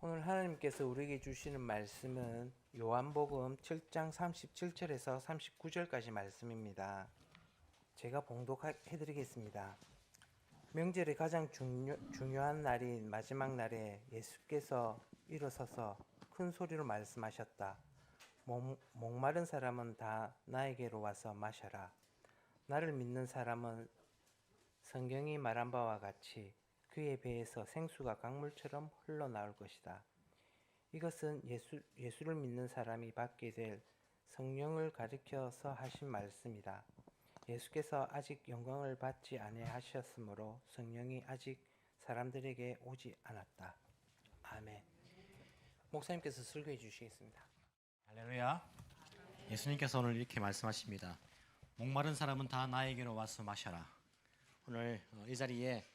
오늘 하나님께서 우리에게 주시는 말씀은 요한복음 7장 37절에서 39절까지 말씀입니다. 제가 봉독해 드리겠습니다. 명절의 가장 중요한 날인 마지막 날에 예수께서 일어서서 큰 소리로 말씀하셨다. 목마른 사람은 다 나에게로 와서 마셔라. 나를 믿는 사람은 성경이 말한 바와 같이 그의 배에서 생수가 강물처럼 흘러나올 것이다. 이것은 예수를 믿는 사람이 받게 될 성령을 가리켜서 하신 말씀이다. 예수께서 아직 영광을 받지 아니하셨으므로 성령이 아직 사람들에게 오지 않았다. 아멘. 목사님께서 설교해 주시겠습니다. 할렐루야. 예수님께서 오늘 이렇게 말씀하십니다. 목마른 사람은 다 나에게로 와서 마셔라. 오늘 이 자리에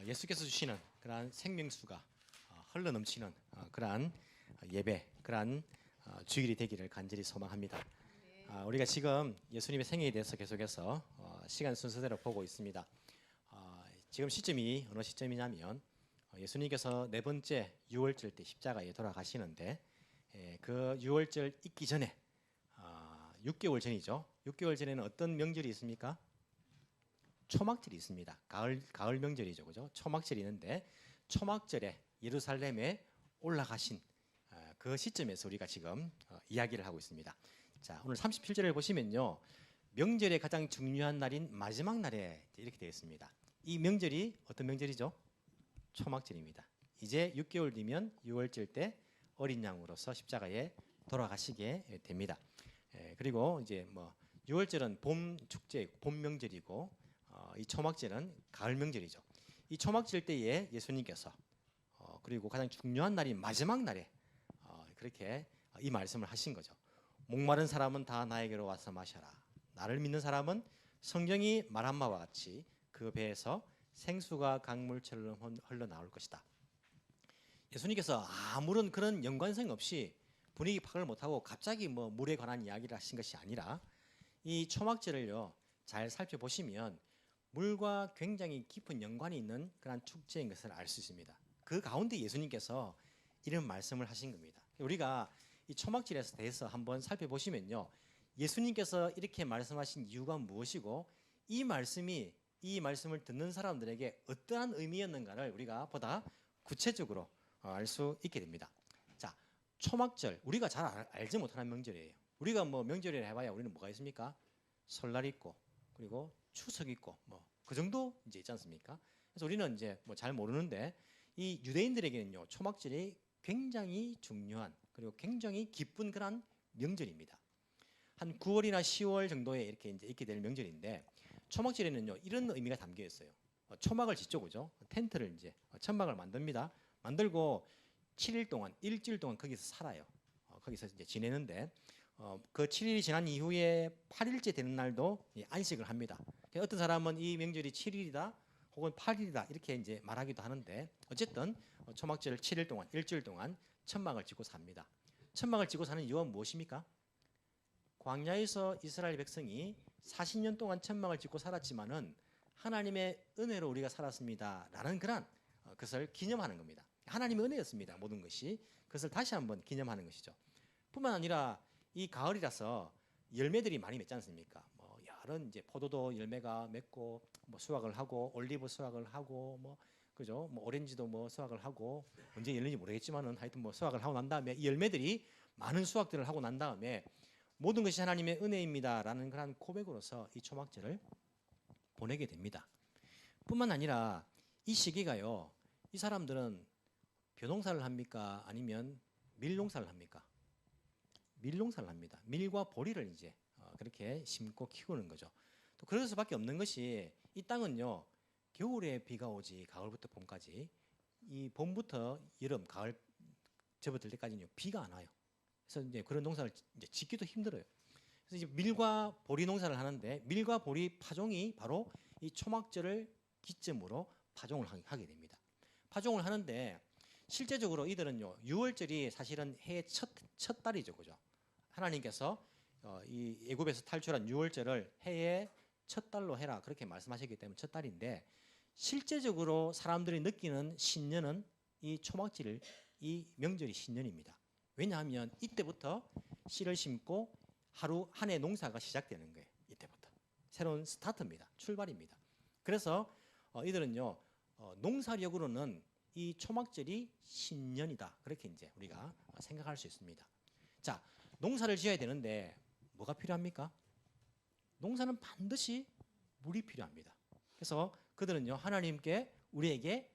예수께서 주시는 그러한 생명수가 흘러넘치는 그러한 예배, 그러한 주일이 되기를 간절히 소망합니다. 우리가 지금 예수님의 생애에 대해서 계속해서 시간 순서대로 보고 있습니다. 지금 시점이 어느 시점이냐면 예수님께서 네 번째 유월절 때 십자가에 돌아가시는데 그 유월절 있기 전에 6개월 전이죠. 6개월 전에는 어떤 명절이 있습니까? 초막절이 있습니다. 가을 명절이죠, 그죠? 초막절이 있는데 초막절에 예루살렘에 올라가신 그 시점에서 우리가 지금 이야기를 하고 있습니다. 자, 오늘 37절을 보시면요, 명절의 가장 중요한 날인 마지막 날에 이렇게 되어 있습니다. 이 명절이 어떤 명절이죠? 초막절입니다. 이제 6개월 뒤면 6월절 때 어린 양으로서 십자가에 돌아가시게 됩니다. 그리고 이제 6월절은 봄 축제, 봄 명절이고 이 초막절은 가을 명절이죠. 이 초막절 때에 예수님께서 그리고 가장 중요한 날인 마지막 날에 그렇게 이 말씀을 하신 거죠. 목마른 사람은 다 나에게로 와서 마셔라. 나를 믿는 사람은 성경이 말한 바와 같이 그 배에서 생수가 강물처럼 흘러나올 것이다. 예수님께서 아무런 그런 연관성 없이 분위기 파악을 못하고 갑자기 물에 관한 이야기를 하신 것이 아니라 이 초막절을요 잘 살펴보시면 물과 굉장히 깊은 연관이 있는 그런 축제인 것을 알 수 있습니다. 그 가운데 예수님께서 이런 말씀을 하신 겁니다. 우리가 이 초막절에 대해서 한번 살펴보시면요, 예수님께서 이렇게 말씀하신 이유가 무엇이고 이 말씀을 듣는 사람들에게 어떠한 의미였는가를 우리가 보다 구체적으로 알 수 있게 됩니다. 자, 초막절 우리가 잘 알지 못하는 명절이에요. 우리가 명절이라 해봐야 우리는 뭐가 있습니까? 설날 있고 그리고 추석 있고 그 정도 이제 있지 않습니까? 그래서 우리는 이제 잘 모르는데 이 유대인들에게는요 초막절이 굉장히 중요한 그리고 굉장히 기쁜 그런 명절입니다. 한 9월이나 10월 정도에 이렇게 이제 있게 될 명절인데 초막절에는요 이런 의미가 담겨 있어요. 초막을 짓죠, 그죠? 텐트를 이제 천막을 만듭니다. 만들고 7일 동안 일주일 동안 거기서 살아요. 거기서 이제 지내는데 그 7일이 지난 이후에 8일째 되는 날도 안식을 합니다. 어떤 사람은 이 명절이 7일이다 혹은 8일이다 이렇게 이제 말하기도 하는데 어쨌든 초막절 7일 동안 일주일 동안 천막을 짓고 삽니다. 천막을 짓고 사는 이유가 무엇입니까? 광야에서 이스라엘 백성이 40년 동안 천막을 짓고 살았지만은 하나님의 은혜로 우리가 살았습니다라는 그런 것을 기념하는 겁니다. 하나님의 은혜였습니다. 모든 것이. 그것을 다시 한번 기념하는 것이죠. 뿐만 아니라 이 가을이라서 열매들이 많이 맺지 않습니까? 여러 이제 포도도 열매가 맺고 수확을 하고 올리브 수확을 하고 그죠? 오렌지도 수확을 하고 언제 열리는지 모르겠지만은 하여튼 수확을 하고 난 다음에 이 열매들이 많은 수확들을 하고 난 다음에 모든 것이 하나님의 은혜입니다라는 그런 고백으로서 이 초막절을 보내게 됩니다. 뿐만 아니라 이 시기가요, 이 사람들은 벼농사를 합니까? 아니면 밀농사를 합니까? 밀농사를 합니다. 밀과 보리를 이제 그렇게 심고 키우는 거죠. 또 그럴 수밖에 없는 것이 이 땅은요 겨울에 비가 오지 가을부터 봄까지 이 봄부터 여름 가을 접어들 때까지는요 비가 안 와요. 그래서 이제 그런 농사를 이제 짓기도 힘들어요. 그래서 이제 밀과 보리 농사를 하는데 밀과 보리 파종이 바로 이 초막절을 기점으로 파종을 하게 됩니다. 파종을 하는데 실제적으로 이들은요 6월절이 사실은 해의 첫 달이죠, 그죠? 하나님께서 이 애굽에서 탈출한 6월절을 해의 첫 달로 해라 그렇게 말씀하셨기 때문에 첫 달인데 실제적으로 사람들이 느끼는 신년은 이 초막절일 이 명절이 신년입니다. 왜냐하면 이때부터 씨를 심고 하루 한 해 농사가 시작되는 거예요. 이때부터 새로운 스타트입니다. 출발입니다. 그래서 이들은요 농사력으로는 이 초막절이 신년이다. 그렇게 이제 우리가 생각할 수 있습니다. 자, 농사를 지어야 되는데 뭐가 필요합니까? 농사는 반드시 물이 필요합니다. 그래서 그들은요 하나님께 우리에게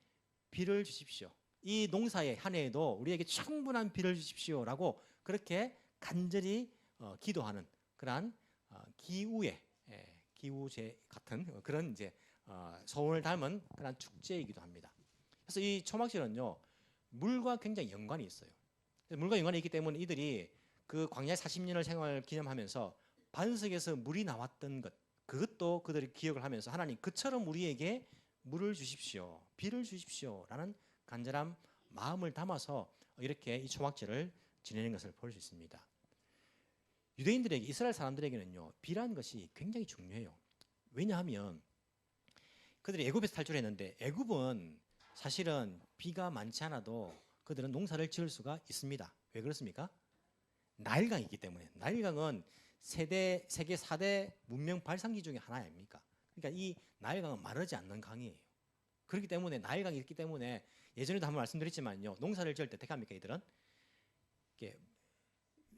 비를 주십시오. 이 농사의 한 해에도 우리에게 충분한 비를 주십시오라고 그렇게 간절히 기도하는 그러한 기우의 기우제 같은 그런 이제 소원을 담은 그런 축제이기도 합니다. 그래서 이 초막절은요 물과 굉장히 연관이 있어요. 물과 연관이 있기 때문에 이들이 그 광야 40년을 생활 기념하면서 반석에서 물이 나왔던 것 그것도 그들이 기억을 하면서 하나님 그처럼 우리에게 물을 주십시오, 비를 주십시오라는 간절한 마음을 담아서 이렇게 이 초막절을 지내는 것을 볼 수 있습니다. 유대인들에게 이스라엘 사람들에게는요 비라는 것이 굉장히 중요해요. 왜냐하면 그들이 애굽에서 탈출했는데 애굽은 사실은 비가 많지 않아도 그들은 농사를 지을 수가 있습니다. 왜 그렇습니까? 나일강이 있기 때문에. 나일강은 세계 4대 문명 발상지 중에 하나 아닙니까? 그러니까 이 나일강은 마르지 않는 강이에요. 그렇기 때문에 나일강이 있기 때문에 예전에도 한번 말씀드렸지만요. 농사를 지을 때 어떻게 합니까? 이들은 이렇게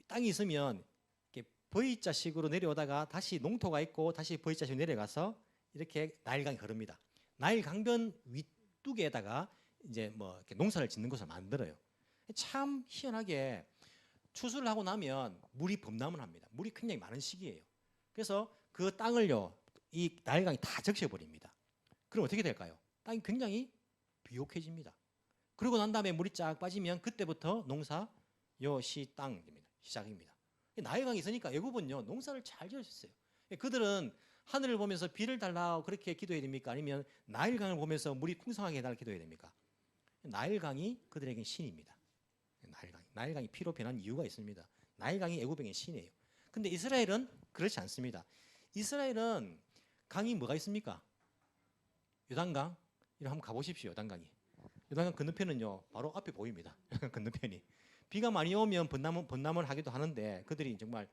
땅이 있으면 이렇게 V자식으로 내려오다가 다시 농토가 있고 다시 V자식으로 내려가서 이렇게 나일강이 흐릅니다. 나일 강변 윗두개에다가 이제 뭐 이렇게 농사를 짓는 것을 만들어요. 참 희한하게 추수를 하고 나면 물이 범람을 합니다. 물이 굉장히 많은 시기예요. 그래서 그 땅을요 이 나일강이 다 적셔버립니다. 그럼 어떻게 될까요? 땅이 굉장히 비옥해집니다. 그러고 난 다음에 물이 쫙 빠지면 그때부터 농사 요시 땅입니다. 시작입니다. 나일강이 있으니까 애굽은요 농사를 잘 지을 수 있어요. 그들은 하늘을 보면서 비를 달라고 그렇게 기도해야 됩니까? 아니면 나일강을 보면서 물이 풍성하게 해달라고 기도해야 됩니까? 나일강이 그들에겐 신입니다. 나일강이 피로 변한 이유가 있습니다. 나일강이 애굽에겐 신이에요. 근데 이스라엘은 그렇지 않습니다. 이스라엘은 강이 뭐가 있습니까? 요단강. 이리 한번 가보십시오. 요단강이. 요단강 건너편은요 바로 앞에 보입니다. 건너편이. 비가 많이 오면 범람을 하기도 하는데 그들이 정말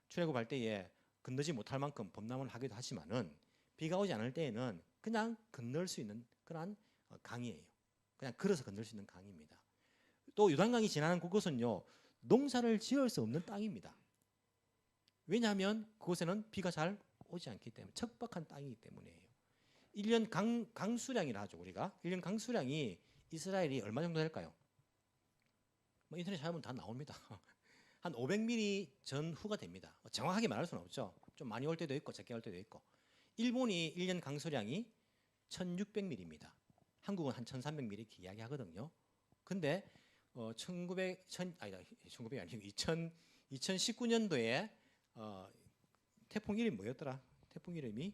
출애굽할 때에 건너지 못할 만큼 범람을 하기도 하지만은 비가 오지 않을 때에는 그냥 건널 수 있는 그런 강이에요. 그냥 걸어서 건널 수 있는 강입니다. 또 요단강이 지나는 그곳은요 농사를 지을 수 없는 땅입니다. 왜냐하면 그곳에는 비가 잘 오지 않기 때문에 척박한 땅이기 때문이에요. 1년 강수량이라 하죠. 우리가 1년 강수량이 이스라엘이 얼마 정도 될까요? 뭐 인터넷 찾아보면 다 나옵니다. 한 500mm 전후가 됩니다. 정확하게 말할 수는 없죠. 좀 많이 올 때도 있고 적게 올 때도 있고. 일본이 1년 강수량이 1600mm입니다. 한국은 한 1300mm 이렇게 이야기하거든요. 근데 1900이 아니고 2019년도에 태풍 이름이 뭐였더라? 태풍 이름이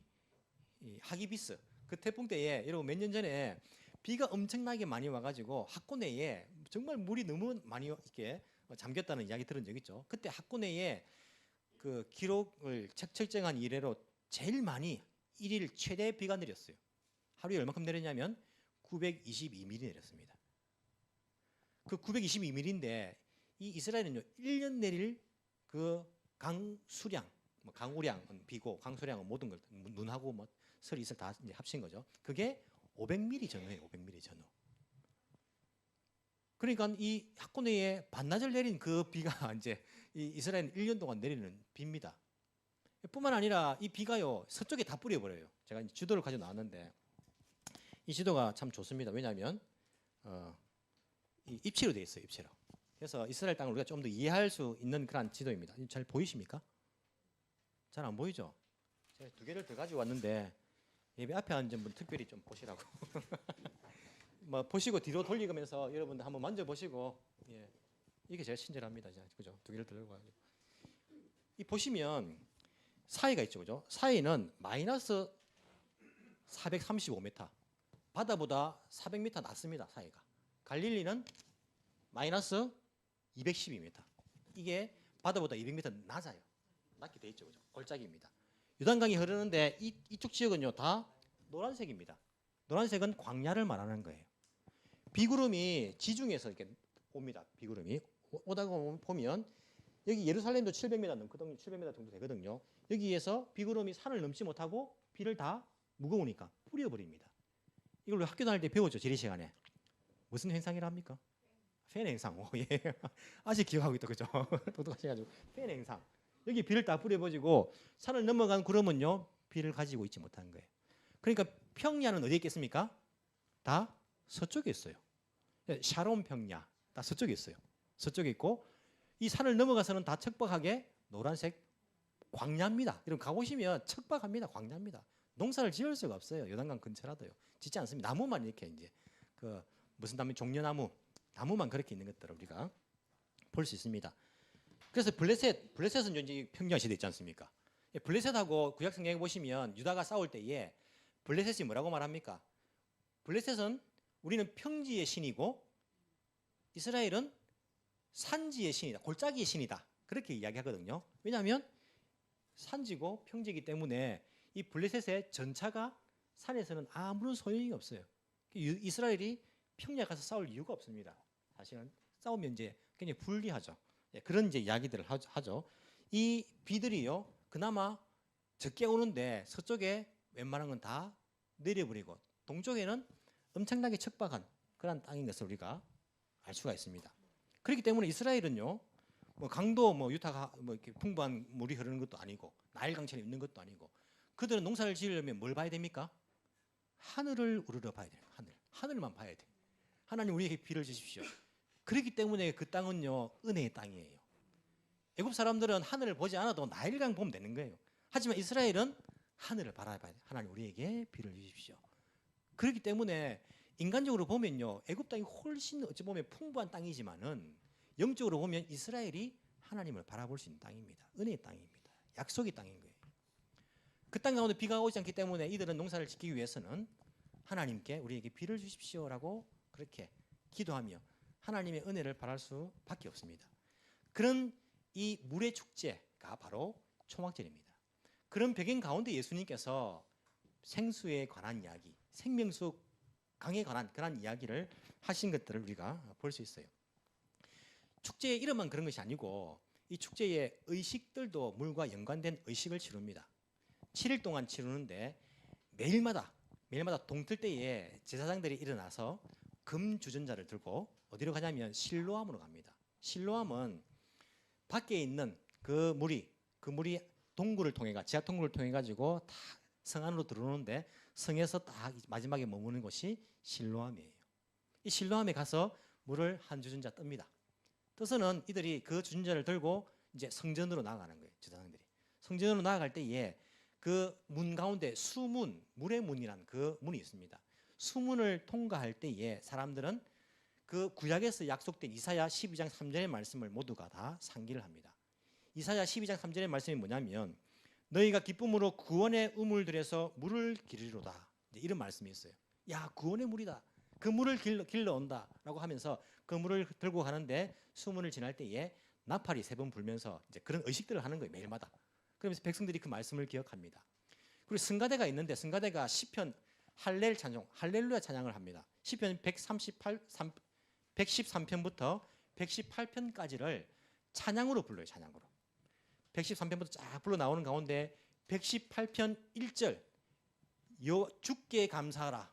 하기비스. 그 태풍 때에 여러분 몇 년 전에 비가 엄청나게 많이 와가지고 하코네에 정말 물이 너무 많이 이렇게 잠겼다는 이야기 들은 적 있죠. 그때 하코네에 그 기록을 책정한 이래로 제일 많이 일일 최대 비가 내렸어요. 하루에 얼마큼 내렸냐면 922mm 내렸습니다. 그 922mm인데 이 이스라엘은요 1년 내릴 그 강수량, 뭐 강우량 비고 강수량은 모든 걸 눈하고 뭐 설이 있을 다 이제 합친 거죠. 그게 500mm 전후예요. 500mm 전후. 그러니까 이 하코네에 반나절 내린 그 비가 이제 이 이스라엘 1년 동안 내리는 비입니다. 뿐만 아니라 이 비가요 서쪽에 다 뿌려버려요. 제가 이제 지도를 가지고 나왔는데 이 지도가 참 좋습니다. 왜냐하면 이 입체로 되어 있어요. 입체로. 그래서 이스라엘 땅을 우리가 좀 더 이해할 수 있는 그런 지도입니다. 잘 보이십니까? 잘 안 보이죠? 제가 두 개를 더 가지고 왔는데 예배 앞에 앉은 분 특별히 좀 보시라고. 뭐 보시고 뒤로 돌리면서 여러분들 한번 만져보시고 예. 이게 제일 친절합니다. 그죠? 두 개를 들고 가지고. 이 보시면 사이가 있죠. 그죠? 사이는 마이너스 435m. 바다보다 400m 낮습니다. 사이가. 갈릴리는 마이너스 212m. 이게 바다보다 200m 낮아요. 낮게 돼 있죠. 그죠? 골짜기입니다. 요단강이 흐르는데 이쪽 지역은요 다 노란색입니다. 노란색은 광야를 말하는 거예요. 비구름이 지중해에서 이렇게 옵니다. 비구름이 오다가 보면 여기 예루살렘도 700m 넘거든요. 700m 정도 되거든요. 여기에서 비구름이 산을 넘지 못하고 비를 다 무거우니까 뿌려버립니다. 이걸 학교 다닐 때 배웠죠. 지리 시간에. 무슨 현상이라 합니까? 팬 현상. 오, 예. 아직 기억하고 있다. 그죠? 똑똑하셔가지고. 팬 현상. 여기 비를 다 뿌려버리고 산을 넘어간 구름은요. 비를 가지고 있지 못한 거예요. 그러니까 평야는 어디에 있겠습니까? 다 서쪽에 있어요. 샤론 평야. 다 서쪽에 있어요. 서쪽에 있고 이 산을 넘어가서는 다 척박하게 노란색 광야입니다. 여러분 가보시면 척박합니다. 광야입니다. 농사를 지을 수가 없어요. 요단강 근처라도요. 짓지 않습니다. 나무만 이렇게 이제 그 무슨 나무 종려나무 나무만 그렇게 있는 것들을 우리가 볼 수 있습니다. 그래서 블레셋은 이제 평야 시대 있지 않습니까? 블레셋하고 구약 성경에 보시면 유다가 싸울 때에 블레셋이 뭐라고 말합니까? 블레셋은 우리는 평지의 신이고 이스라엘은 산지의 신이다. 골짜기의 신이다. 그렇게 이야기하거든요. 왜냐하면 산지고 평지이기 때문에 이 블레셋의 전차가 산에서는 아무런 소용이 없어요. 이스라엘이 평야에 가서 싸울 이유가 없습니다. 사실은 싸우면 이제 굉장히 불리하죠. 그런 이제 이야기들을 하죠. 이 비들이요, 그나마 적게 오는데 서쪽에 웬만한 건 다 내려버리고 동쪽에는 엄청나게 척박한 그런 땅인 것을 우리가 알 수가 있습니다. 그렇기 때문에 이스라엘은요, 뭐 강도 뭐 유타가 뭐 이렇게 풍부한 물이 흐르는 것도 아니고 나일 강처럼 있는 것도 아니고 그들은 농사를 지으려면 뭘 봐야 됩니까? 하늘을 우러러 봐야 돼요. 하늘만 봐야 돼. 하나님 우리에게 비를 주십시오. 그렇기 때문에 그 땅은요 은혜의 땅이에요. 애굽 사람들은 하늘을 보지 않아도 나일강 보면 되는 거예요. 하지만 이스라엘은 하늘을 바라봐야 돼. 하나님 우리에게 비를 주십시오. 그렇기 때문에 인간적으로 보면요 애굽 땅이 훨씬 어찌 보면 풍부한 땅이지만은 영적으로 보면 이스라엘이 하나님을 바라볼 수 있는 땅입니다. 은혜의 땅입니다. 약속의 땅인 거예요. 그 땅 가운데 비가 오지 않기 때문에 이들은 농사를 짓기 위해서는 하나님께 우리에게 비를 주십시오라고 그렇게 기도하며 하나님의 은혜를 바랄 수밖에 없습니다. 그런 이 물의 축제가 바로 초막절입니다. 그런 배경 가운데 예수님께서 생수에 관한 이야기, 생명수 강에 관한 그런 이야기를 하신 것들을 우리가 볼 수 있어요. 축제의 이름만 그런 것이 아니고 이 축제의 의식들도 물과 연관된 의식을 치릅니다. 7일 동안 치르는데 매일마다 동틀 때에 제사장들이 일어나서 금 주전자를 들고 어디로 가냐면 실로암으로 갑니다. 실로암은 밖에 있는 그 물이 동굴을 통해 지하 통굴을 통해 가지고 다 성 안으로 들어오는데 성에서 딱 마지막에 머무는 곳이 실로암이에요. 이 실로암에 가서 물을 한 주전자 뜹니다. 떠서는 이들이 그 주전자를 들고 이제 성전으로 나아가는 거예요. 제사장들이 성전으로 나아갈 때에 그 문 가운데 수문, 물의 문이라는 그 문이 있습니다. 수문을 통과할 때에 사람들은 그 구약에서 약속된 이사야 12장 3절의 말씀을 모두가 다 상기를 합니다. 이사야 12장 3절의 말씀이 뭐냐면 너희가 기쁨으로 구원의 우물들에서 물을 기르리로다. 이런 말씀이 있어요. 야, 구원의 물이다. 그 물을 길러온다라고 하면서 그 물을 들고 가는데 수문을 지날 때에 나팔이 3번 불면서 이제 그런 의식들을 하는 거예요. 매일마다. 그러면서 백성들이 그 말씀을 기억합니다. 그리고 성가대가 있는데 성가대가 시편 할렐 찬송, 할렐루야 찬양을 합니다. 시편 113편부터 118편까지를 찬양으로 불러요. 찬양으로. 113편부터 쫙 불러 나오는 가운데 118편 1절 주께 감사하라.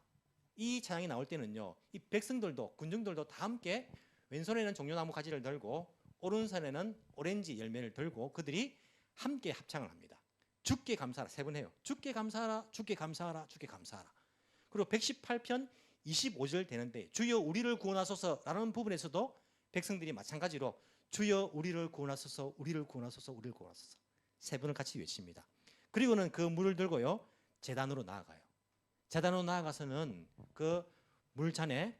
이 찬양이 나올 때는요. 이 백성들도 군중들도 다 함께 왼손에는 종려나무 가지를 들고 오른손에는 오렌지 열매를 들고 그들이 함께 합창을 합니다. 주께 감사하라. 3번 해요. 주께 감사하라. 주께 감사하라. 주께 감사하라. 그리고 118편 25절 되는데 주여 우리를 구원하소서라는 부분에서도 백성들이 마찬가지로 주여 우리를 구원하소서, 우리를 구원하소서, 우리를 구원하소서 3번을 같이 외칩니다. 그리고는 그 물을 들고요 제단으로 나아가요. 제단으로 나아가서는 그 물잔에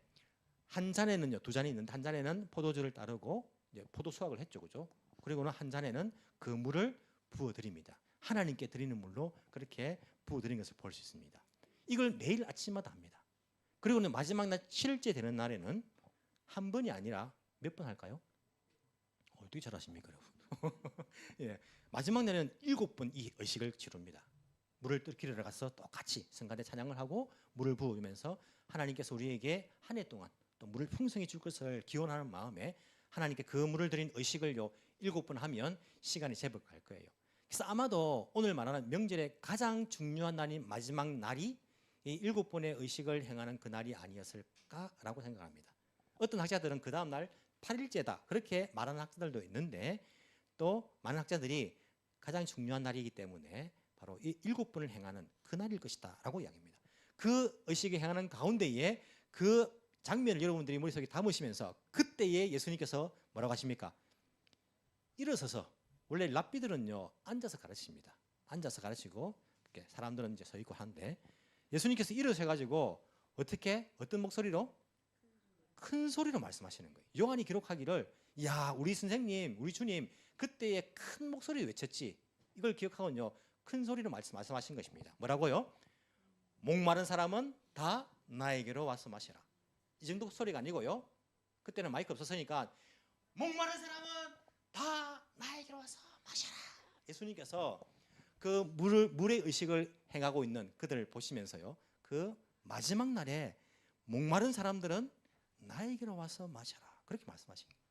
한 잔에는요 2잔이 있는데 한 잔에는 포도주를 따르고 이제 포도 수확을 했죠, 그죠? 그리고는 한 잔에는 그 물을 부어 드립니다. 하나님께 드리는 물로 그렇게 부어 드린 것을 볼 수 있습니다. 이걸 매일 아침마다 합니다. 그리고는 마지막 날 7일째 되는 날에는 한 번이 아니라 몇 번 할까요? 어떻게 잘하십니까, 여러분? 예, 마지막 날에는 7번 이 의식을 치릅니다. 물을 기르러 가서 똑같이 성가대 찬양을 하고 물을 부으면서 하나님께서 우리에게 한 해 동안 또 물을 풍성히 줄 것을 기원하는 마음에 하나님께 그 물을 드린 의식을 7번 하면 시간이 제법 갈 거예요. 그래서 아마도 오늘 말하는 명절의 가장 중요한 날인 마지막 날이 이 7번의 의식을 행하는 그 날이 아니었을까라고 생각합니다. 어떤 학자들은 그 다음 날 8일째다 그렇게 말하는 학자들도 있는데, 또 많은 학자들이 가장 중요한 날이기 때문에 바로 이 7번을 행하는 그 날일 것이다 라고 이야기합니다. 그 의식을 행하는 가운데에 그 장면을 여러분들이 머릿속에 담으시면서 그때에 예수님께서 뭐라고 하십니까? 일어서서, 원래 랍비들은요 앉아서 가르칩니다. 앉아서 가르치고 이렇게 사람들은 이제 서 있고 하는데, 예수님께서 일어서가지고 어떤 목소리로? 큰 소리로 말씀하시는 거예요. 요한이 기록하기를, 야, 우리 선생님, 우리 주님 그때에 큰 목소리로 외쳤지. 이걸 기억하고요 큰 소리로 말씀하신 것입니다. 뭐라고요? 목마른 사람은 다 나에게로 와서 마시라. 이 정도 소리가 아니고요, 그때는 마이크 없었으니까 목마른 사람은 다 나에게로 와서 마셔라. 예수님께서 그 물의 의식을 행하고 있는 그들을 보시면서요, 그 마지막 날에 목마른 사람들은 나에게로 와서 마셔라 그렇게 말씀하신 거예요.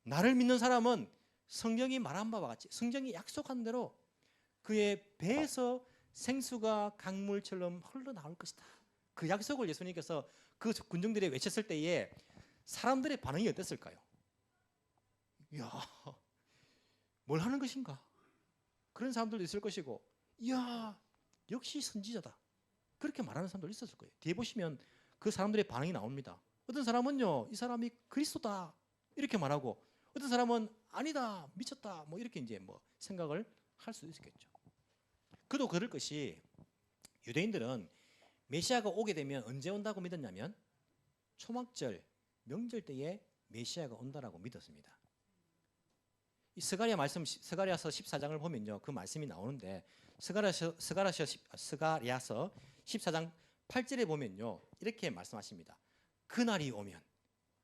나를 믿는 사람은 성경이 말한 바와 같이, 성경이 약속한 대로 그의 배에서 생수가 강물처럼 흘러나올 것이다. 그 약속을 예수님께서 그 군중들이 외쳤을 때에 사람들의 반응이 어땠을까요? 이야, 뭘 하는 것인가? 그런 사람들도 있을 것이고, 이야, 역시 선지자다 그렇게 말하는 사람도 있었을 거예요. 뒤에 보시면 그 사람들의 반응이 나옵니다. 어떤 사람은요, 이 사람이 그리스도다 이렇게 말하고, 어떤 사람은 아니다, 미쳤다, 뭐 이렇게 이제 뭐 생각을 할 수도 있겠죠. 그도 그럴 것이, 유대인들은 메시아가 오게 되면 언제 온다고 믿었냐면 초막절, 명절 때에 메시아가 온다라고 믿었습니다. 이 스가랴서 14장을 보면요 그 말씀이 나오는데, 스가랴서 14장 8절에 보면요 이렇게 말씀하십니다. 그날이 오면,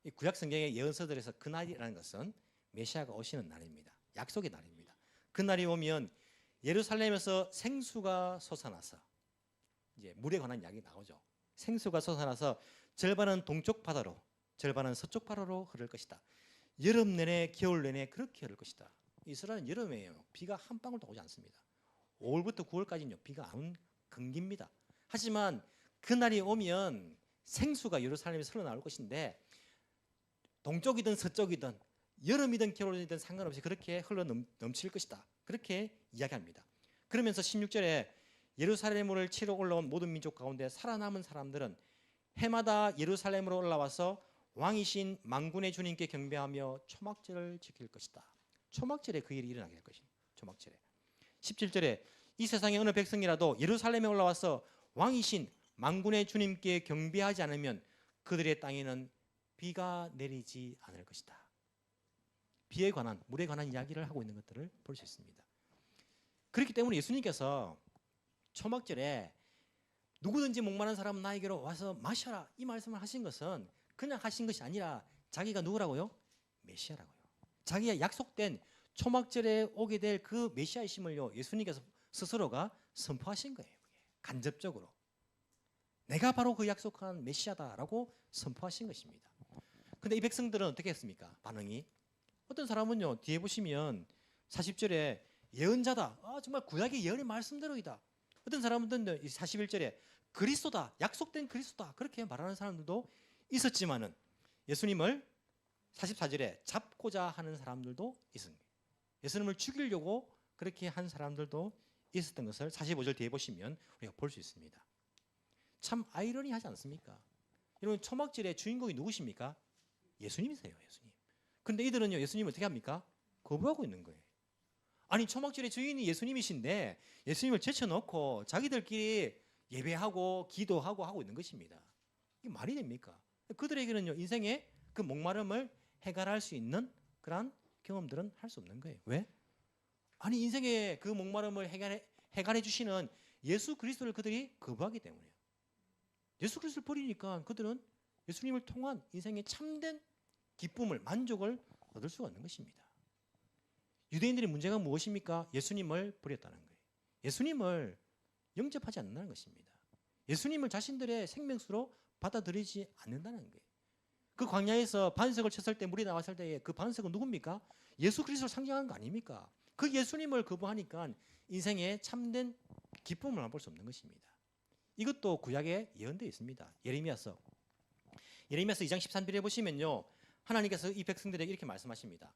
이 구약 성경의 예언서들에서 그날이라는 것은 메시아가 오시는 날입니다. 약속의 날입니다. 그날이 오면 예루살렘에서 생수가 솟아나서, 이제 물에 관한 이야기 나오죠. 생수가 솟아나서 절반은 동쪽 바다로, 절반은 서쪽 바다로 흐를 것이다. 여름 내내 겨울 내내 그렇게 흐를 것이다. 이스라엘은 여름에요 비가 한 방울도 오지 않습니다. 5월부터 9월까지는요 비가 안 금깁니다. 하지만 그날이 오면 생수가 예루살렘에서 흘러나올 것인데, 동쪽이든 서쪽이든 여름이든 겨울이든 상관없이 그렇게 흘러 넘칠 것이다 그렇게 이야기합니다. 그러면서 16절에 예루살렘을 치러 올라온 모든 민족 가운데 살아남은 사람들은 해마다 예루살렘으로 올라와서 왕이신 만군의 주님께 경배하며 초막절을 지킬 것이다. 초막절에 그 일이 일어나게 될 것입니다. 초막절에. 17절에 이 세상의 어느 백성이라도 예루살렘에 올라와서 왕이신 만군의 주님께 경배하지 않으면 그들의 땅에는 비가 내리지 않을 것이다. 비에 관한, 물에 관한 이야기를 하고 있는 것들을 볼 수 있습니다. 그렇기 때문에 예수님께서 초막절에 누구든지 목마른 사람은 나에게로 와서 마셔라 이 말씀을 하신 것은 그냥 하신 것이 아니라 자기가 누구라고요? 메시아라고요. 자기가 약속된 초막절에 오게 될 그 메시아이심을요 예수님께서 스스로가 선포하신 거예요. 간접적으로 내가 바로 그 약속한 메시아다라고 선포하신 것입니다. 근데 이 백성들은 어떻게 했습니까? 반응이, 어떤 사람은요 뒤에 보시면 40절에 예언자다, 정말 구약의 예언의 말씀대로이다. 어떤 사람은 41절에 그리스도다, 약속된 그리스도다 그렇게 말하는 사람들도 있었지만은 예수님을 44절에 잡고자 하는 사람들도 있습니다. 예수님을 죽이려고 그렇게 한 사람들도 있었던 것을 45절 뒤에 보시면 우리가 볼 수 있습니다. 참 아이러니하지 않습니까? 여러분, 초막절의 주인공이 누구십니까? 예수님이세요. 예수님. 근데 이들은요 예수님을 어떻게 합니까? 거부하고 있는 거예요. 아니, 초막절의 주인이 예수님이신데 예수님을 제쳐놓고 자기들끼리 예배하고 기도하고 하고 있는 것입니다. 이게 말이 됩니까? 그들에게는요 인생의 그 목마름을 해결할 수 있는 그런 경험들은 할 수 없는 거예요. 왜? 아니, 인생의 그 목마름을 해결해 주시는 예수 그리스도를 그들이 거부하기 때문이에요. 예수 그리스도를 버리니까 그들은 예수님을 통한 인생의 참된 기쁨을, 만족을 얻을 수가 없는 것입니다. 유대인들의 문제가 무엇입니까? 예수님을 버렸다는 거예요. 예수님을 영접하지 않는다는 것입니다. 예수님을 자신들의 생명수로 받아들이지 않는다는 거예요. 그 광야에서 반석을 쳤을 때 물이 나왔을 때에 그 반석은 누굽니까? 예수 그리스도를 상징하는 거 아닙니까? 그 예수님을 거부하니까 인생에 참된 기쁨을 맛볼 수 없는 것입니다. 이것도 구약에 예언되어 있습니다. 예레미야서 2장 13절에 보시면요, 하나님께서 이 백성들에게 이렇게 말씀하십니다.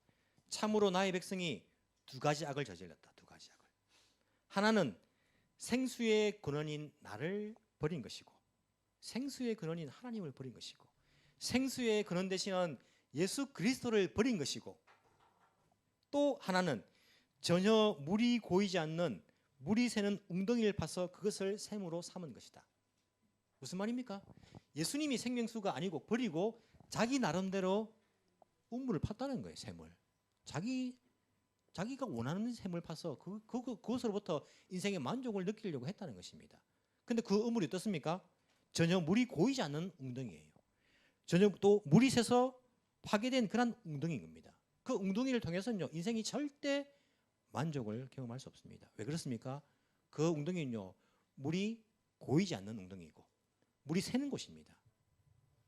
참으로 나의 백성이 두 가지 악을 저질렀다. 두 가지 악을. 하나는 생수의 근원인 나를 버린 것이고, 생수의 근원인 하나님을 버린 것이고, 생수의 근원 되시는 예수 그리스도를 버린 것이고, 또 하나는 전혀 물이 고이지 않는 물이 새는 웅덩이를 파서 그것을 샘으로 삼은 것이다. 무슨 말입니까? 예수님이 생명수가 아니고 버리고 자기 나름대로 우물을 팠다는 거예요. 샘을. 자기가 원하는 샘을 파서 그것으로부터 인생의 만족을 느끼려고 했다는 것입니다. 근데 그 우물이 어떻습니까? 전혀 물이 고이지 않는 웅덩이에요. 전혀 또 물이 새서 파괴된 그런 웅덩이인 겁니다. 그 웅덩이를 통해서는요, 인생이 절대 만족을 경험할 수 없습니다. 왜 그렇습니까? 그 웅덩이는요, 물이 고이지 않는 웅덩이고 물이 새는 곳입니다.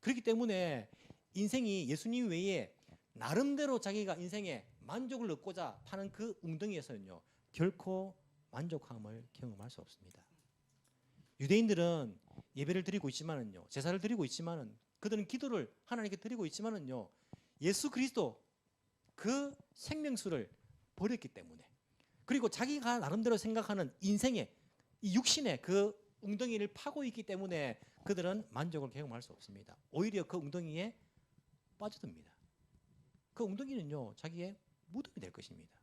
그렇기 때문에 인생이 예수님 외에 나름대로 자기가 인생에 만족을 얻고자 파는 그 웅덩이에서는요, 결코 만족함을 경험할 수 없습니다. 유대인들은 예배를 드리고 있지만은요, 제사를 드리고 있지만은, 그들은 기도를 하나님께 드리고 있지만은요, 예수 그리스도 그 생명수를 버렸기 때문에, 그리고 자기가 나름대로 생각하는 인생의 이 육신의 그 웅덩이를 파고 있기 때문에 그들은 만족을 경험할 수 없습니다. 오히려 그 웅덩이에 빠져듭니다. 그 웅덩이는요, 자기의 무덤이 될 것입니다.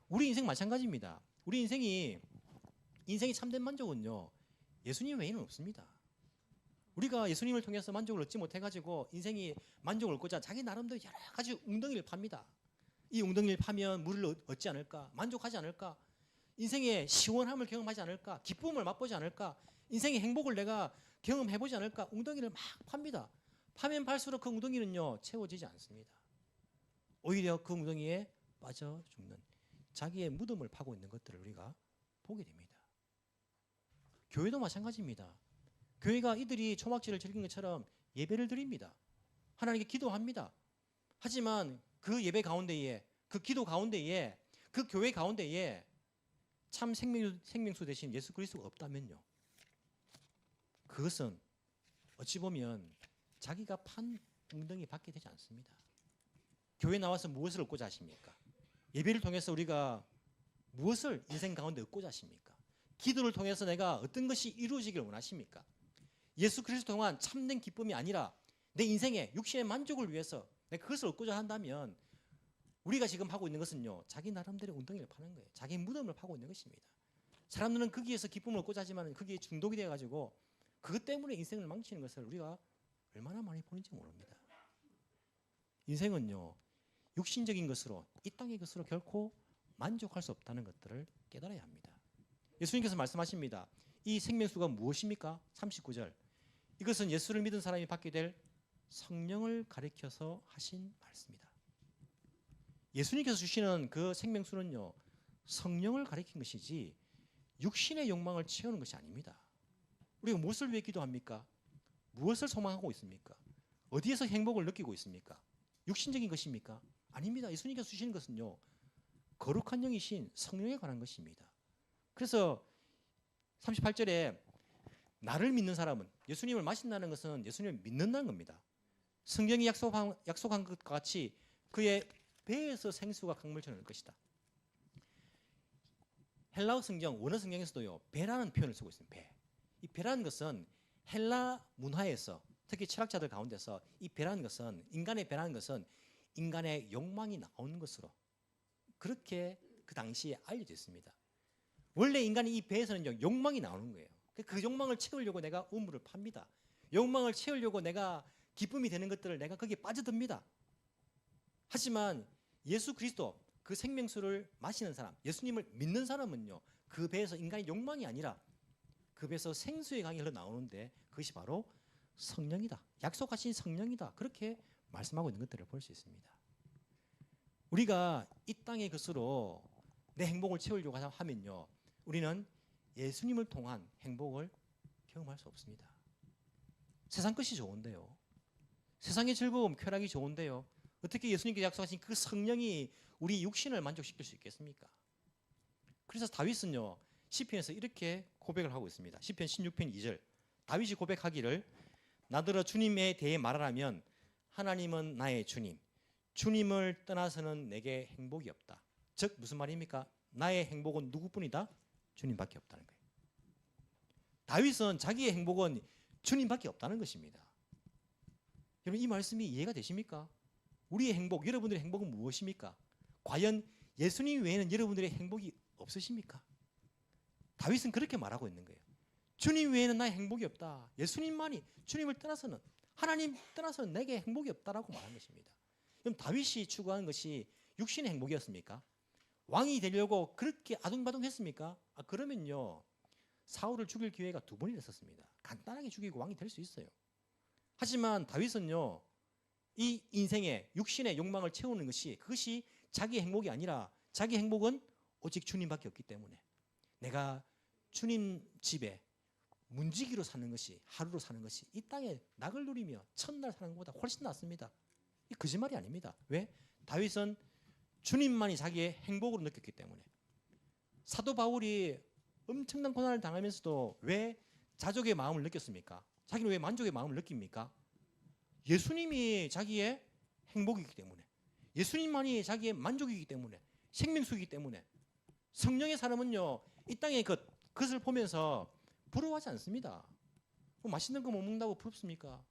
우리 인생 마찬가지입니다. 우리 인생이 참된 만족은요, 예수님 외에는 없습니다. 우리가 예수님을 통해서 만족을 얻지 못해가지고 인생이 만족을 얻고자 자기 나름대로 여러 가지 웅덩이를 팝니다. 이 웅덩이를 파면 물을 얻지 않을까? 만족하지 않을까? 인생의 시원함을 경험하지 않을까? 기쁨을 맛보지 않을까? 인생의 행복을 내가 경험해보지 않을까? 웅덩이를 막 팝니다. 파면 팔수록 그 웅덩이는요, 채워지지 않습니다. 오히려 그 웅덩이에 빠져 죽는 자기의 무덤을 파고 있는 것들을 우리가 보게 됩니다. 교회도 마찬가지입니다. 교회가 이들이 초막절을 즐긴 것처럼 예배를 드립니다. 하나님께 기도합니다. 하지만 그 예배 가운데에, 그 기도 가운데에, 그 교회 가운데에 참 생명수 대신 예수 그리스도가 없다면요, 그것은 어찌 보면 자기가 판 웅덩이 밖에 되지 않습니다. 교회 나와서 무엇을 얻고자 하십니까? 예배를 통해서 우리가 무엇을 인생 가운데 얻고자 하십니까? 기도를 통해서 내가 어떤 것이 이루어지길 원하십니까? 예수 그리스도 동안 참된 기쁨이 아니라 내 인생의 육신의 만족을 위해서 내가 그것을 얻고자 한다면, 우리가 지금 하고 있는 것은요, 자기 나름대로 웅덩이를 파는 거예요. 자기 무덤을 파고 있는 것입니다. 사람들은 거기에서 기쁨을 얻고자 하지만 거기에 중독이 돼가지고 그것 때문에 인생을 망치는 것을 우리가 얼마나 많이 보는지 모릅니다. 인생은요, 육신적인 것으로, 이 땅의 것으로 결코 만족할 수 없다는 것들을 깨달아야 합니다. 예수님께서 말씀하십니다. 이 생명수가 무엇입니까? 39절. 이것은 예수를 믿은 사람이 받게 될 성령을 가리켜서 하신 말씀이다. 예수님께서 주시는 그 생명수는요, 성령을 가리킨 것이지 육신의 욕망을 채우는 것이 아닙니다. 우리가 무엇을 위해 기도합니까? 무엇을 소망하고 있습니까? 어디에서 행복을 느끼고 있습니까? 육신적인 것입니까? 아닙니다. 예수님께서 주시는 것은요, 거룩한 영이신 성령에 관한 것입니다. 그래서 38절에 나를 믿는 사람은, 예수님을 마신다는 것은 예수님을 믿는다는 겁니다. 성경이 약속한 것과 같이 그의 배에서 생수가 강물처럼 날 것이다. 헬라어 성경, 원어 성경에서도요, 배라는 표현을 쓰고 있습니다. 배. 이 배라는 것은 헬라 문화에서, 특히 철학자들 가운데서 이 배라는 것은, 인간의 배라는 것은 인간의 욕망이 나오는 것으로 그렇게 그 당시에 알려져 있습니다. 원래 인간이 이 배에서는요, 욕망이 나오는 거예요. 그 욕망을 채우려고 내가 우물을 팝니다. 욕망을 채우려고 내가 기쁨이 되는 것들을 내가 거기에 빠져듭니다. 하지만 예수 그리스도 그 생명수를 마시는 사람, 예수님을 믿는 사람은요, 그 배에서 인간의 욕망이 아니라 그 배에서 생수의 강이 흘러나오는데 그것이 바로 성령이다. 약속하신 성령이다. 그렇게 말씀하고 있는 것들을 볼 수 있습니다. 우리가 이 땅의 것으로 내 행복을 채우려고 하면요, 우리는 예수님을 통한 행복을 경험할 수 없습니다. 세상 것이 좋은데요, 세상의 즐거움, 쾌락이 좋은데요. 어떻게 예수님께서 약속하신 그 성령이 우리 육신을 만족시킬 수 있겠습니까? 그래서 다윗은요, 시편에서 이렇게 고백을 하고 있습니다. 시편 16편 2절. 다윗이 고백하기를 나더러 주님에 대해 말하라면 하나님은 나의 주님, 주님을 떠나서는 내게 행복이 없다. 즉 무슨 말입니까? 나의 행복은 누구뿐이다? 주님밖에 없다는 거예요. 다윗은 자기의 행복은 주님밖에 없다는 것입니다. 여러분 이 말씀이 이해가 되십니까? 우리의 행복, 여러분들의 행복은 무엇입니까? 과연 예수님 외에는 여러분들의 행복이 없으십니까? 다윗은 그렇게 말하고 있는 거예요. 주님 외에는 나의 행복이 없다. 예수님만이, 주님을 떠나서는, 하나님 떠나서는 내게 행복이 없다라고 말한 것입니다. 그럼 다윗이 추구하는 것이 육신의 행복이었습니까? 왕이 되려고 그렇게 아둥바둥했습니까? 그러면요, 사울을 죽일 기회가 2번이나 있었습니다. 간단하게 죽이고 왕이 될 수 있어요. 하지만 다윗은요, 이 인생의 육신의 욕망을 채우는 것이, 그것이 자기의 행복이 아니라 자기 행복은 오직 주님밖에 없기 때문에 내가 주님 집에 문지기로 사는 것이, 하루로 사는 것이 이 땅에 낙을 누리며 첫날 사는 것보다 훨씬 낫습니다. 이 거짓말이 아닙니다. 왜? 다윗은 주님만이 자기의 행복으로 느꼈기 때문에. 사도 바울이 엄청난 고난을 당하면서도 왜 자족의 마음을 느꼈습니까? 자기는 왜 만족의 마음을 느낍니까? 예수님이 자기의 행복이기 때문에, 예수님만이 자기의 만족이기 때문에, 생명수이기 때문에. 성령의 사람은요, 이 땅의 것을 보면서 부러워하지 않습니다. 뭐 맛있는 거 못 먹는다고 부럽습니까?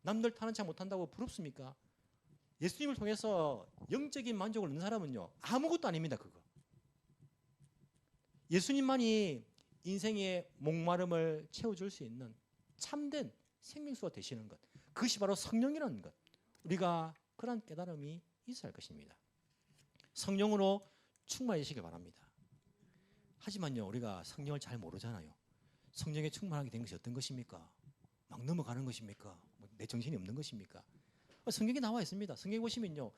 남들 타는 차 못 탄다고 부럽습니까? 예수님을 통해서 영적인 만족을 얻는 사람은요, 아무것도 아닙니다. 그거. 예수님만이 인생의 목마름을 채워줄 수 있는 참된 생명수가 되시는 것, 그것이 바로 성령이라는 것. 우리가 그런 깨달음이 있어야 할 것입니다. 성령으로 충만해지시길 바랍니다. 하지만요, 우리가 성령을 잘 모르잖아요. 성령에 충만하게 된 것이 어떤 것입니까? 막 넘어가는 것입니까? 내 정신이 없는 것입니까? 성경에 나와 있습니다. 성경에 보시면요,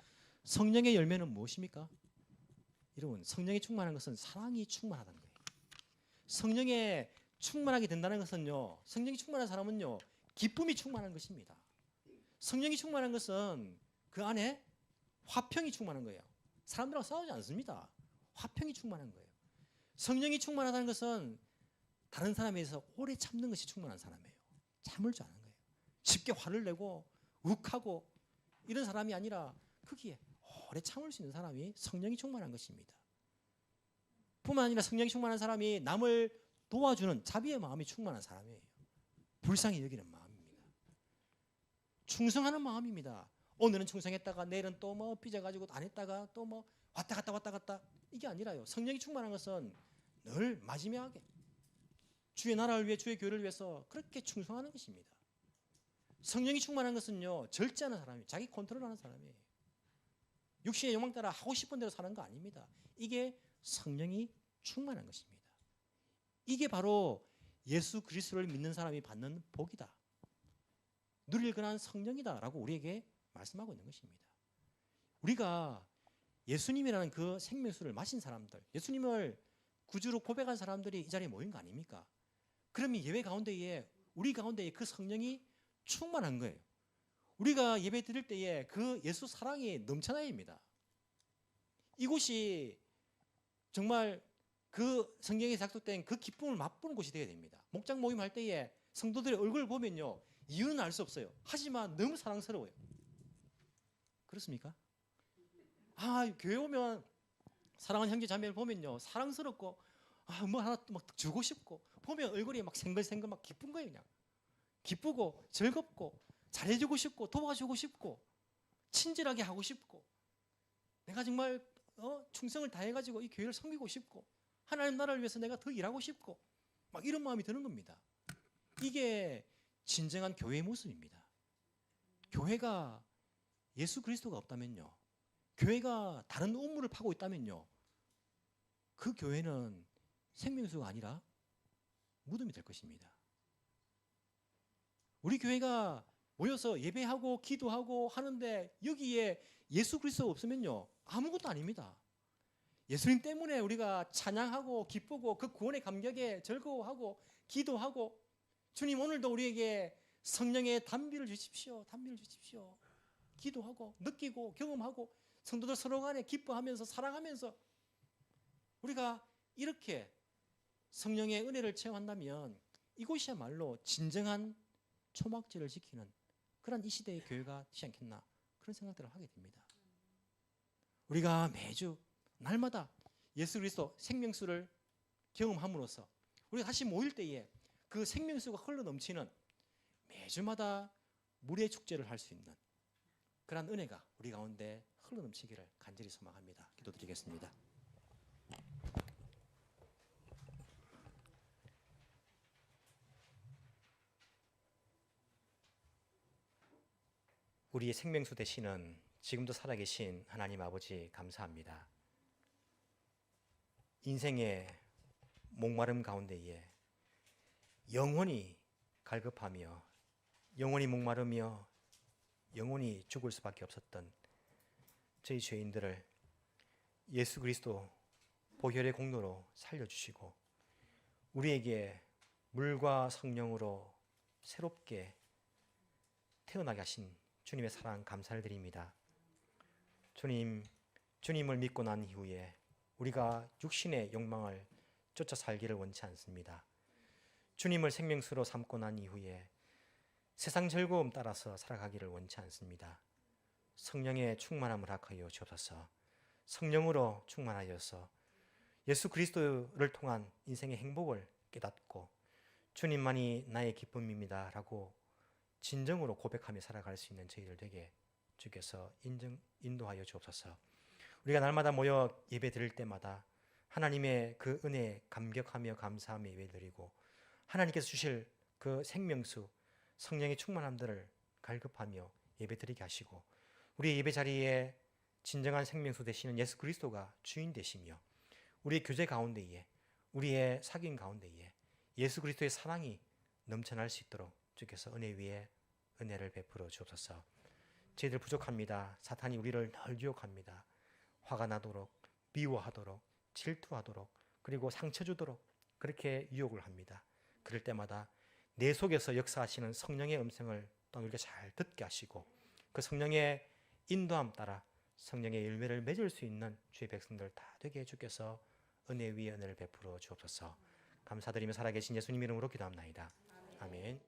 성령의 열매는 무엇입니까? 여러분, 성령에 충만한 것은 사랑이 충만하다는 거예요. 성령에 충만하게 된다는 것은요, 성령이 충만한 사람은요, 기쁨이 충만한 것입니다. 성령이 충만한 것은 그 안에 화평이 충만한 거예요. 사람들하고 싸우지 않습니다. 화평이 충만한 거예요. 성령이 충만하다는 것은 다른 사람에 대해서 오래 참는 것이 충만한 사람이에요. 참을 줄 아는 거예요. 쉽게 화를 내고 욱하고 이런 사람이 아니라 거기에 오래 참을 수 있는 사람이 성령이 충만한 것입니다. 뿐만 아니라 성령이 충만한 사람이 남을 도와주는 자비의 마음이 충만한 사람이에요. 불쌍히 여기는 마음입니다. 충성하는 마음입니다. 오늘은 충성했다가 내일은 또 뭐 삐져가지고 안 했다가 또 뭐 왔다 갔다 이게 아니라요. 성령이 충만한 것은 늘 마지막에 주의 나라를 위해, 주의 교회를 위해서 그렇게 충성하는 것입니다. 성령이 충만한 것은요, 절제하는 사람이에요. 자기 컨트롤하는 사람이에요. 육신의 욕망 따라 하고 싶은 대로 사는 거 아닙니다. 이게 성령이 충만한 것입니다. 이게 바로 예수 그리스도를 믿는 사람이 받는 복이다. 누릴 그런 성령이다라고 우리에게 말씀하고 있는 것입니다. 우리가 예수님이라는 그 생명수를 마신 사람들, 예수님을 구주로 고백한 사람들이 이 자리에 모인 거 아닙니까? 그러면 예배 가운데에, 우리 가운데에 그 성령이 충만한 거예요. 우리가 예배 드릴 때에 그 예수 사랑이 넘쳐나야 합니다. 이곳이 정말 그 성경에 작성된 그 기쁨을 맛보는 곳이 되어야 됩니다. 목장 모임 할 때에 성도들의 얼굴을 보면요, 이유는 알 수 없어요. 하지만 너무 사랑스러워요. 그렇습니까? 교회 오면 사랑하는 형제 자매를 보면요, 사랑스럽고 뭐 하나 또 막 주고 싶고, 보면 얼굴이 막 생글생글 막 기쁜 거예요. 그냥 기쁘고 즐겁고 잘해주고 싶고 도와주고 싶고 친절하게 하고 싶고, 내가 정말 충성을 다해가지고 이 교회를 섬기고 싶고 하나님 나라를 위해서 내가 더 일하고 싶고 막 이런 마음이 드는 겁니다. 이게 진정한 교회의 모습입니다. 교회가 예수 그리스도가 없다면요, 교회가 다른 우물을 파고 있다면요, 그 교회는 생명수가 아니라 무덤이 될 것입니다. 우리 교회가 모여서 예배하고 기도하고 하는데 여기에 예수 그리스도가 없으면요, 아무것도 아닙니다. 예수님 때문에 우리가 찬양하고 기쁘고 그 구원의 감격에 즐거워하고 기도하고, 주님 오늘도 우리에게 성령의 단비를 주십시오. 단비를 주십시오. 기도하고 느끼고 경험하고 성도들 서로 간에 기뻐하면서 사랑하면서 우리가 이렇게 성령의 은혜를 체험한다면 이곳이야말로 진정한 초막절을 지키는 그런 이 시대의 교회가 되지 않겠나 그런 생각들을 하게 됩니다. 우리가 매주 날마다 예수 그리스도 생명수를 경험함으로써 우리가 다시 모일 때에 그 생명수가 흘러넘치는 매주마다 물의 축제를 할 수 있는 그런 은혜가 우리 가운데 흘러넘치기를 간절히 소망합니다. 기도드리겠습니다. 우리의 생명수 되시는 지금도 살아계신 하나님 아버지 감사합니다. 인생의 목마름 가운데에 영원히 갈급하며 영원히 목마르며 영원히 죽을 수밖에 없었던 저희 죄인들을 예수 그리스도 보혈의 공로로 살려주시고 우리에게 물과 성령으로 새롭게 태어나게 하신 주님의 사랑 감사를 드립니다. 주님을 믿고 난 이후에 우리가 육신의 욕망을 쫓아 살기를 원치 않습니다. 주님을 생명수로 삼고 난 이후에 세상 즐거움 따라서 살아가기를 원치 않습니다. 성령의 충만함을 허락하여 주옵소서. 성령으로 충만하여서 예수 그리스도를 통한 인생의 행복을 깨닫고 주님만이 나의 기쁨입니다 라고 진정으로 고백하며 살아갈 수 있는 저희들 되게 주께서 인도하여 주옵소서. 우리가 날마다 모여 예배 드릴 때마다 하나님의 그 은혜에 감격하며 감사하며 예배 드리고 하나님께서 주실 그 생명수 성령의 충만함들을 갈급하며 예배 드리게 하시고 우리의 예배 자리에 진정한 생명수 되시는 예수 그리스도가 주인 되시며 우리의 교제 가운데에 우리의 사귐 가운데에 예수 그리스도의 사랑이 넘쳐날 수 있도록 주께서 은혜 위에 은혜를 베풀어 주옵소서. 저희들 부족합니다. 사탄이 우리를 늘 유혹합니다. 화가 나도록 미워하도록 질투하도록 그리고 상처 주도록 그렇게 유혹을 합니다. 그럴 때마다 내 속에서 역사하시는 성령의 음성을 또 우리가 잘 듣게 하시고 그 성령의 인도함 따라 성령의 열매를 맺을 수 있는 주의 백성들 다 되게 주께서 은혜 위에 은혜를 베풀어 주옵소서. 감사드리며 살아계신 예수님 이름으로 기도합나이다. 아멘.